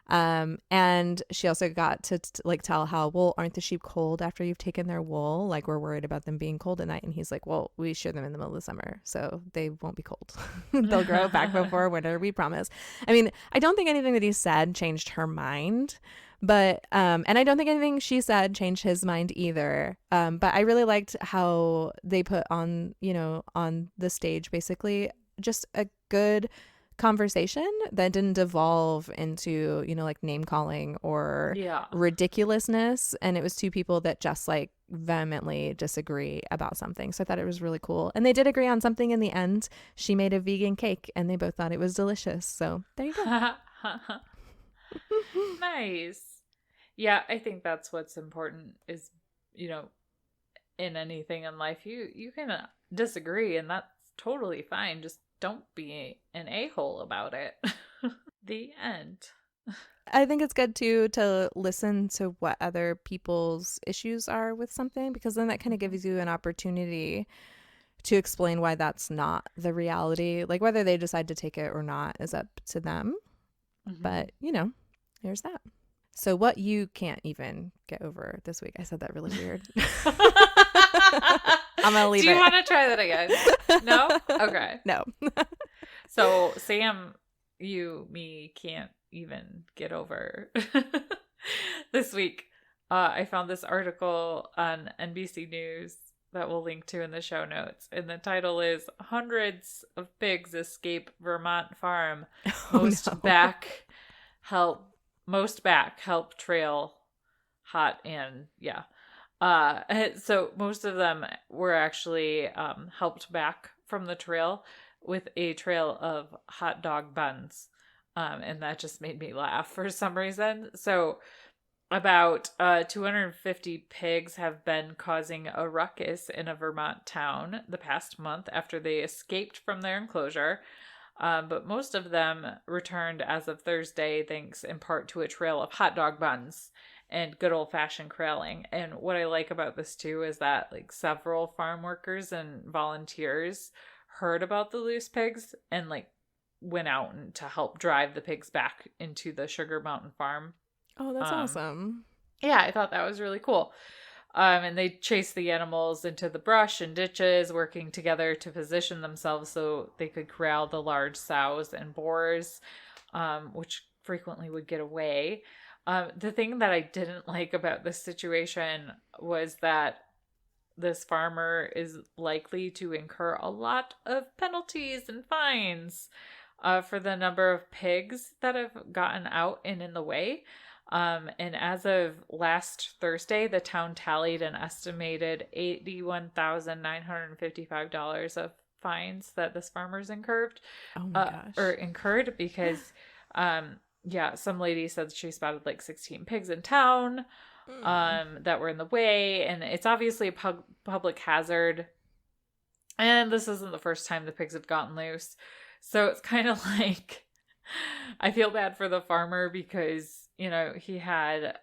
And she also got to like tell how, well, aren't the sheep cold after you've taken their wool? Like, we're worried about them being cold at night. And he's like, well, we shear them in the middle of the summer, so they won't be cold. They'll grow back before winter, we promise. I mean, I don't think anything that he said changed her mind. But, and I don't think anything she said changed his mind either. But I really liked how they put on, you know, on the stage, basically, just a good conversation that didn't devolve into, you know, like name calling or ridiculousness. And it was two people that just like vehemently disagree about something. So I thought it was really cool. And they did agree on something in the end. She made a vegan cake and they both thought it was delicious. So there you go. Nice. Yeah, I think that's what's important is, you know, in anything in life, you can disagree, and that's totally fine. Just don't be an a-hole about it. The end. I think it's good too to listen to what other people's issues are with something, because then that kind of gives you an opportunity to explain why that's not the reality. Like, whether they decide to take it or not is up to them. Mm-hmm. But, you know, there's that. So what you can't even get over this week. I said that really weird. I'm going to leave it. Do you want to try that again? No? Okay. No. So Sam, me can't even get over this week. I found this article on NBC News that we'll link to in the show notes. And the title is Hundreds of Pigs Escape Vermont Farm. Most back help trail hot and so most of them were actually helped back from the trail with a trail of hot dog buns, and that just made me laugh for some reason. So about 250 pigs have been causing a ruckus in a Vermont town the past month after they escaped from their enclosure. But most of them returned as of Thursday, thanks in part to a trail of hot dog buns and good old-fashioned corralling. And what I like about this, too, is that like several farm workers and volunteers heard about the loose pigs and like went out to help drive the pigs back into the Sugar Mountain farm. Oh, that's awesome. Yeah, I thought that was really cool. And they chased the animals into the brush and ditches, working together to position themselves so they could corral the large sows and boars, which frequently would get away. The thing that I didn't like about this situation was that this farmer is likely to incur a lot of penalties and fines for the number of pigs that have gotten out and in the way. And as of last Thursday, the town tallied an estimated $81,955 of fines that this farmer's incurred. Oh my gosh. Or incurred because, some lady said she spotted like 16 pigs in town, that were in the way, and it's obviously a public hazard. And this isn't the first time the pigs have gotten loose. So it's kind of like, I feel bad for the farmer because, you know, he had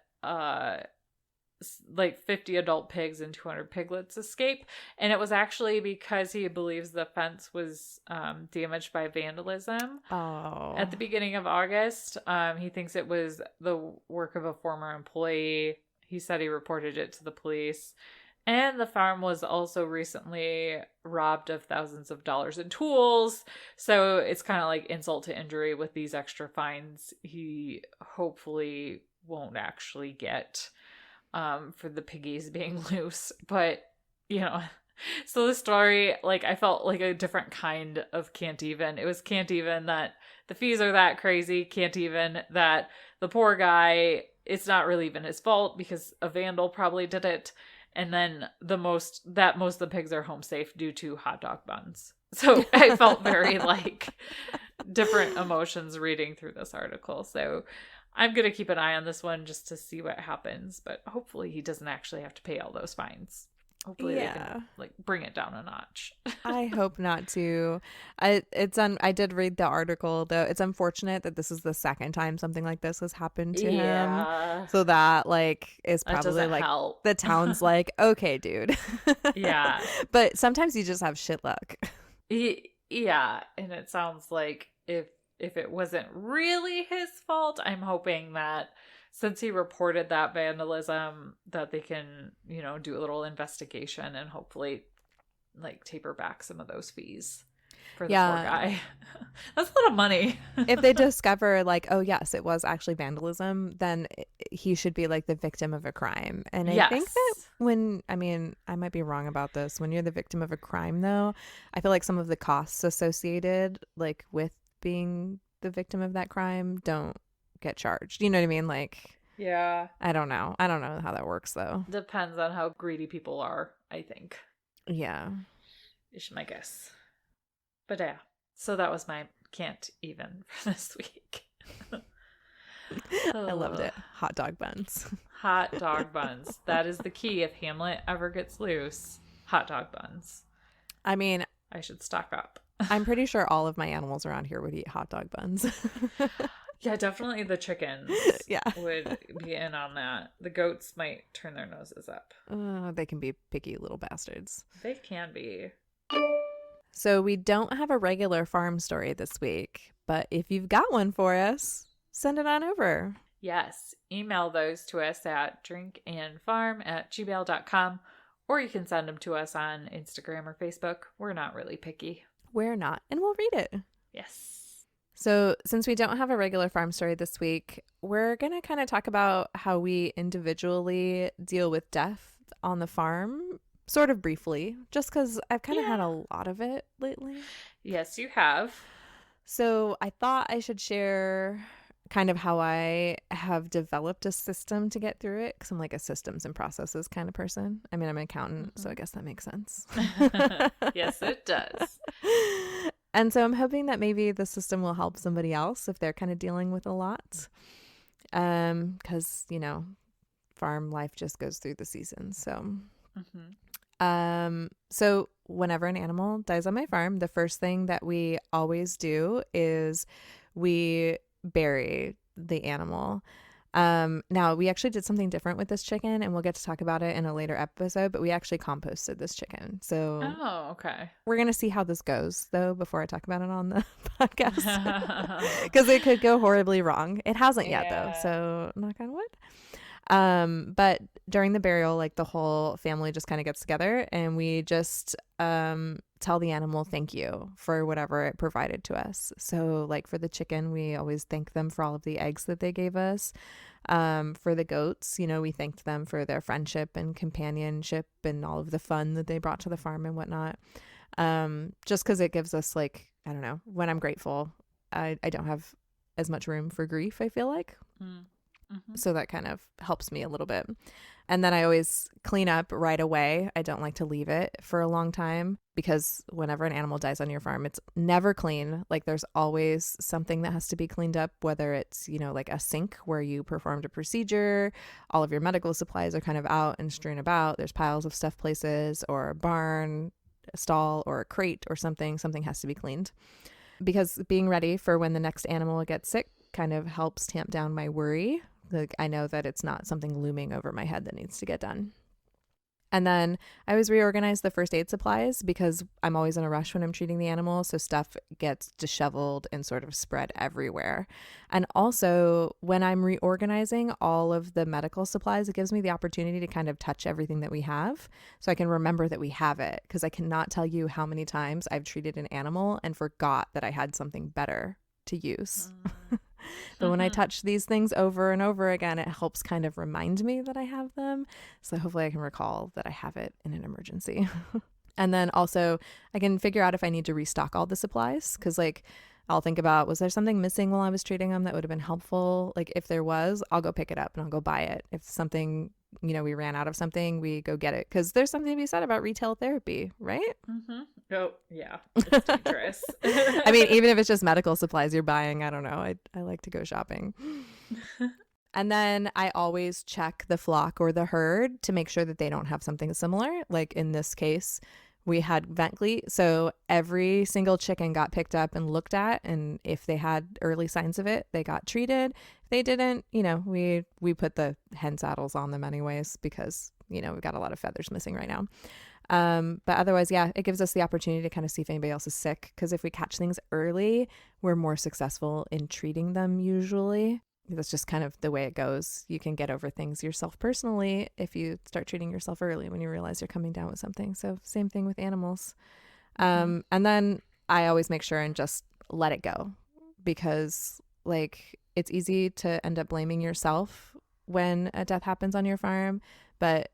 like 50 adult pigs and 200 piglets escape. And it was actually because he believes the fence was damaged by vandalism at the beginning of August. He thinks it was the work of a former employee. He said he reported it to the police. And the farm was also recently robbed of thousands of dollars in tools. So it's kind of like insult to injury with these extra fines. He hopefully won't actually get for the piggies being loose. But, you know, so the story, like, I felt like a different kind of can't even. It was can't even that the fees are that crazy. Can't even that the poor guy it's not really even his fault because a vandal probably did it. And then most of the pigs are home safe due to hot dog buns. So I felt very like different emotions reading through this article. So I'm going to keep an eye on this one just to see what happens. But hopefully he doesn't actually have to pay all those fines. Hopefully they can like bring it down a notch. I hope not to. I did read the article though. It's unfortunate that this is the second time something like this has happened to him. So that like is probably like help. The town's like, okay, dude. Yeah. But sometimes you just have shit luck. Yeah, and it sounds like if it wasn't really his fault, I'm hoping that since he reported that vandalism, that they can, do a little investigation and hopefully like taper back some of those fees for the poor guy. That's a lot of money. If they discover like, oh yes, it was actually vandalism, then he should be like the victim of a crime. And I think that I might be wrong about this. When you're the victim of a crime though, I feel like some of the costs associated like with being the victim of that crime don't get charged. You know what I mean? Like, yeah. I don't know how that works though. Depends on how greedy people are, I think. Yeah. Is my guess. But yeah. So that was my can't even for this week. I loved it. Hot dog buns. Hot dog buns. That is the key if Hamlet ever gets loose. Hot dog buns. I mean, I should stock up. I'm pretty sure all of my animals around here would eat hot dog buns. Yeah, definitely the chickens would be in on that. The goats might turn their noses up. They can be picky little bastards. They can be. So we don't have a regular farm story this week, but if you've got one for us, send it on over. Yes, email those to us at drinkandfarm@gmail.com, or you can send them to us on Instagram or Facebook. We're not really picky. We're not, and we'll read it. Yes. So since we don't have a regular farm story this week, we're going to kind of talk about how we individually deal with death on the farm, sort of briefly, just because I've kind of had a lot of it lately. Yes, you have. So I thought I should share kind of how I have developed a system to get through it, because I'm like a systems and processes kind of person. I mean, I'm an accountant, so I guess that makes sense. Yes, it does. And so I'm hoping that maybe the system will help somebody else if they're kind of dealing with a lot. Because, farm life just goes through the seasons. So, so whenever an animal dies on my farm, the first thing that we always do is we bury the animal. Now we actually did something different with this chicken, and we'll get to talk about it in a later episode, but we actually composted this chicken. So okay. We're going to see how this goes though, before I talk about it on the podcast, because it could go horribly wrong. It hasn't yet though. So knock on wood. But during the burial, like the whole family just kind of gets together and we just, tell the animal thank you for whatever it provided to us. So like for the chicken, we always thank them for all of the eggs that they gave us. For the goats, we thanked them for their friendship and companionship and all of the fun that they brought to the farm and whatnot. Just because it gives us like, I don't know, when I'm grateful, I don't have as much room for grief, I feel like. So that kind of helps me a little bit. And then I always clean up right away. I don't like to leave it for a long time, because whenever an animal dies on your farm, it's never clean. Like there's always something that has to be cleaned up, whether it's, like a sink where you performed a procedure, all of your medical supplies are kind of out and strewn about. There's piles of stuff places, or a barn, a stall, or a crate or something. Something has to be cleaned, because being ready for when the next animal gets sick kind of helps tamp down my worry. Like I know that it's not something looming over my head that needs to get done. And then I always reorganize the first aid supplies, because I'm always in a rush when I'm treating the animal. So stuff gets disheveled and sort of spread everywhere. And also when I'm reorganizing all of the medical supplies, it gives me the opportunity to kind of touch everything that we have, so I can remember that we have it. Because I cannot tell you how many times I've treated an animal and forgot that I had something better to use. But when I touch these things over and over again, it helps kind of remind me that I have them. So hopefully I can recall that I have it in an emergency. And then also I can figure out if I need to restock all the supplies, because like I'll think about, was there something missing while I was treating them that would have been helpful? Like if there was, I'll go pick it up and I'll go buy it. If something, we ran out of something, we go get it. Because there's something to be said about retail therapy, right? Mm-hmm. Oh, yeah. It's dangerous. I mean, even if it's just medical supplies you're buying, I don't know. I like to go shopping. And then I always check the flock or the herd to make sure that they don't have something similar. Like in this case, we had vent gleet. So every single chicken got picked up and looked at. And if they had early signs of it, they got treated. If they didn't, we put the hen saddles on them anyways because, we've got a lot of feathers missing right now. But otherwise, yeah, it gives us the opportunity to kind of see if anybody else is sick. Because if we catch things early, we're more successful in treating them usually. That's just kind of the way it goes. You can get over things yourself personally if you start treating yourself early when you realize you're coming down with something. So same thing with animals. And then I always make sure and just let it go because it's easy to end up blaming yourself when a death happens on your farm, but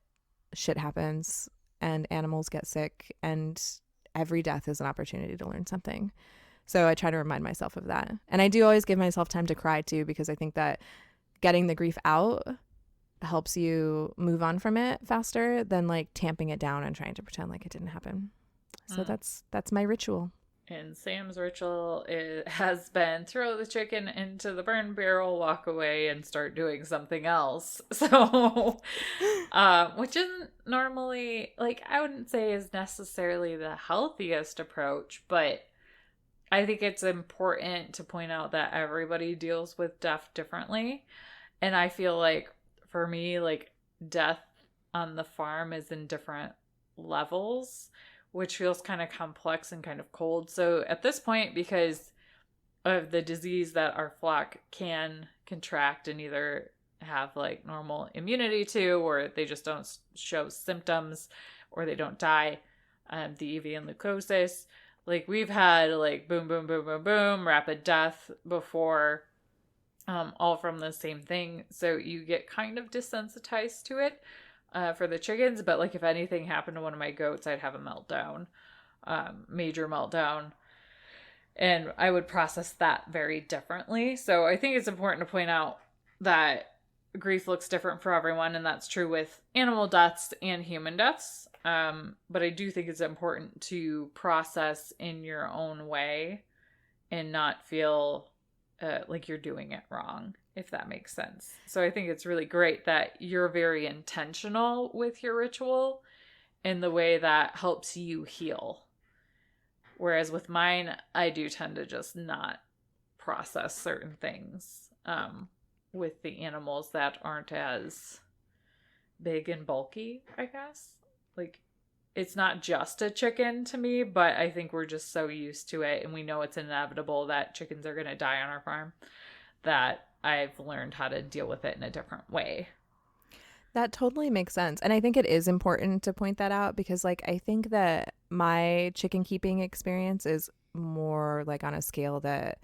shit happens and animals get sick and every death is an opportunity to learn something. So I try to remind myself of that. And I do always give myself time to cry too, because I think that getting the grief out helps you move on from it faster than tamping it down and trying to pretend like it didn't happen. So that's my ritual. And Sam's ritual has been throw the chicken into the burn barrel, walk away, and start doing something else. So, which isn't normally, I wouldn't say is necessarily the healthiest approach, but I think it's important to point out that everybody deals with death differently. And I feel like for me, death on the farm is in different levels, which feels kind of complex and kind of cold. So at this point, because of the disease that our flock can contract and either have normal immunity to, or they just don't show symptoms, or they don't die, the avian leukosis, we've had boom, boom, boom, boom, boom, rapid death before, all from the same thing. So you get kind of desensitized to it for the chickens. But if anything happened to one of my goats, I'd have a meltdown, major meltdown. And I would process that very differently. So I think it's important to point out that grief looks different for everyone. And that's true with animal deaths and human deaths. But I do think it's important to process in your own way and not feel like you're doing it wrong, if that makes sense. So I think it's really great that you're very intentional with your ritual in the way that helps you heal. Whereas with mine, I do tend to just not process certain things with the animals that aren't as big and bulky, I guess. It's not just a chicken to me, but I think we're just so used to it and we know it's inevitable that chickens are going to die on our farm that I've learned how to deal with it in a different way. That totally makes sense. And I think it is important to point that out because I think that my chicken keeping experience is more on a scale that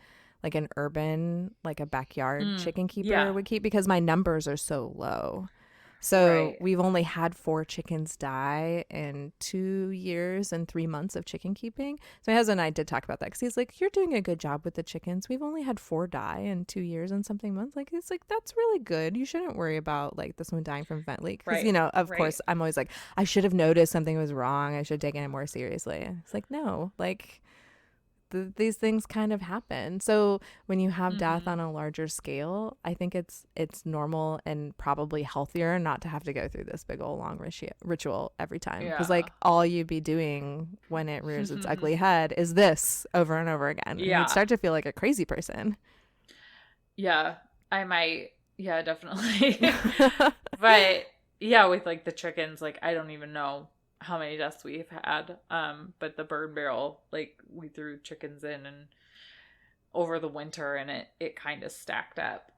an urban, a backyard chicken keeper would keep because my numbers are so low. So we've only had 4 chickens die in 2 years and 3 months of chicken keeping. So my husband and I did talk about that because he's like, you're doing a good job with the chickens. We've only had 4 die in 2 years and something months. It's that's really good. You shouldn't worry about this one dying from vent leak. Because, of course, I'm always I should have noticed something was wrong. I should have taken it more seriously. It's no, these things kind of happen. So when you have death on a larger scale, I think it's normal and probably healthier not to have to go through this big old long ritual every time. Because all you'd be doing when it rears its ugly head is this over and over again. Yeah. And you'd start to feel like a crazy person. Yeah, I might. Yeah, definitely. But yeah, with the chickens, I don't even know how many deaths we've had, but the burn barrel, we threw chickens in and over the winter and it kind of stacked up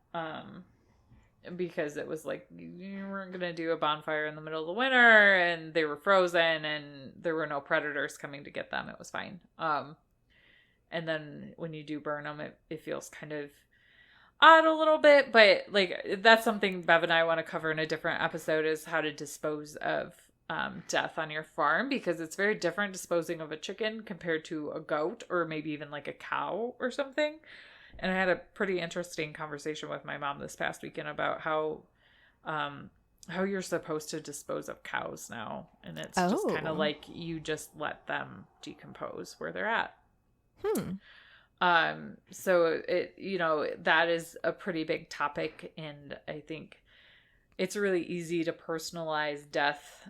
because it was you weren't gonna do a bonfire in the middle of the winter and they were frozen and there were no predators coming to get them. It was fine. And then when you do burn them, it feels kind of odd a little bit, but that's something Bev and I want to cover in a different episode, is how to dispose of death on your farm, because it's very different disposing of a chicken compared to a goat or maybe even like a cow or something. And I had a pretty interesting conversation with my mom this past weekend about how you're supposed to dispose of cows now. And it's just kind of like you just let them decompose where they're at. So it, you know, that is a pretty big topic. And I think it's really easy to personalize death,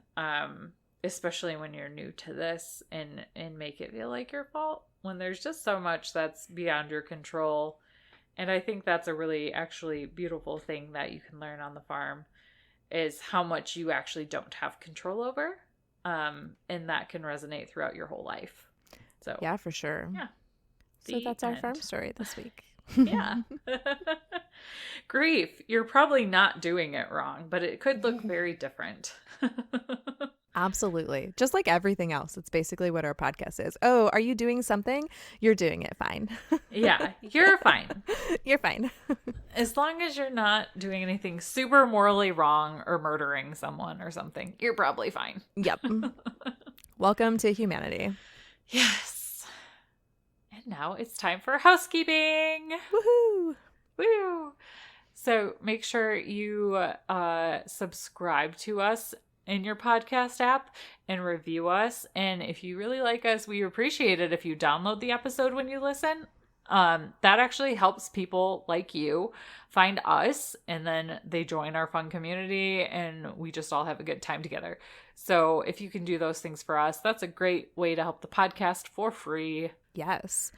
especially when you're new to this, and make it feel like your fault when there's just so much that's beyond your control. And I think that's a really actually beautiful thing that you can learn on the farm, is how much you actually don't have control over. And that can resonate throughout your whole life. So yeah, for sure. Yeah. So that's our farm story this week. Yeah. Grief. You're probably not doing it wrong, but it could look very different. Absolutely. Just like everything else. It's basically what our podcast is. Oh, are you doing something? You're doing it fine. Yeah, you're fine. You're fine. As long as you're not doing anything super morally wrong or murdering someone or something, you're probably fine. Yep. Welcome to humanity. Yes. And now it's time for housekeeping. Woohoo! Woo! So make sure you subscribe to us in your podcast app and review us. And if you really like us, we appreciate it if you download the episode when you listen. That actually helps people like you find us, and then they join our fun community, and we just all have a good time together. So if you can do those things for us, that's a great way to help the podcast for free. Yes.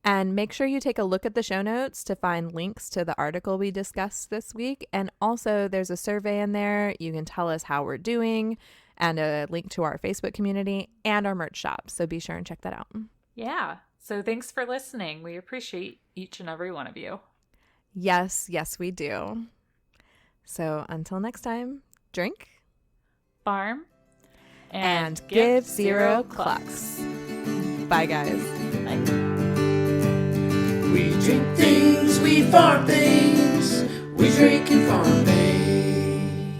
And make sure you take a look at the show notes to find links to the article we discussed this week. And also there's a survey in there. You can tell us how we're doing, and a link to our Facebook community and our merch shop. So be sure and check that out. Yeah. So thanks for listening. We appreciate each and every one of you. Yes, we do. So until next time, drink, farm, and give zero clucks. Bye, guys. Bye. We drink things, we farm things, we drink and farm things.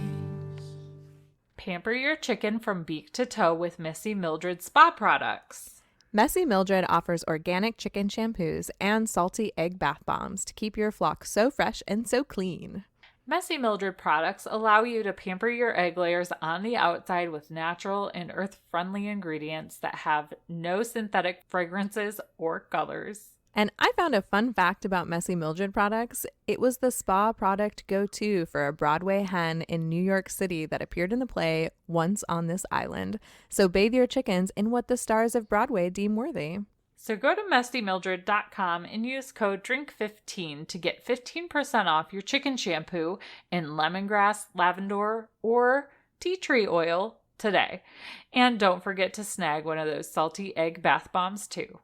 Pamper your chicken from beak to toe with Messy Mildred spa products. Messy Mildred offers organic chicken shampoos and salty egg bath bombs to keep your flock so fresh and so clean. Messy Mildred products allow you to pamper your egg layers on the outside with natural and earth-friendly ingredients that have no synthetic fragrances or colors. And I found a fun fact about Messy Mildred products. It was the spa product go-to for a Broadway hen in New York City that appeared in the play Once on This Island. So bathe your chickens in what the stars of Broadway deem worthy. So go to messymildred.com and use code DRINK15 to get 15% off your chicken shampoo in lemongrass, lavender, or tea tree oil today. And don't forget to snag one of those salty egg bath bombs too.